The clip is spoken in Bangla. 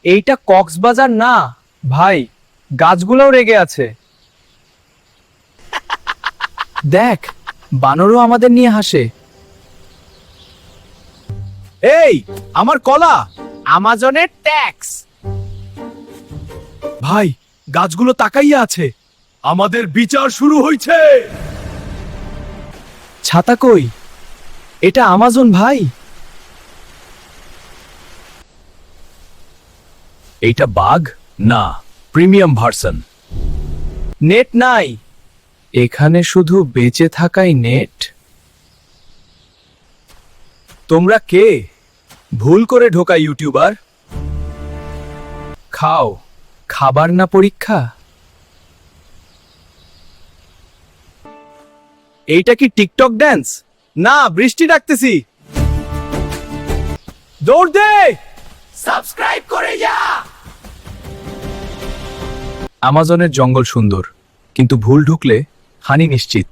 এইটা কক্সবাজার না ভাই, গাছগুলোও রেগে আছে। দেখ, বানরও আমাদের নিয়ে হাসে। এই, আমার কলা আমাজনের ট্যাক্স। ভাই, গাছগুলো তাকাইয়া আছে। আমাদের বিচার শুরু হয়েছে। ছাতা কই? এটা আমাজন ভাই। এইটা বাঘ না, প্রিমিয়াম ভার্সন। নেট নাই, এখানে শুধু বেঁচে থাকাই নেট। তোমরা কে? ভুল করে ঢোকা ইউটিউবার। খাও, খাবার না পরীক্ষা। এইটা কি টিকটক ড্যান্স? না, বৃষ্টি ডাকতেছি। দৌড় দে, সাবস্ক্রাইব করে যা। আমাজনের জঙ্গল সুন্দর, কিন্তু ভুল ঢুকলে হানি নিশ্চিত।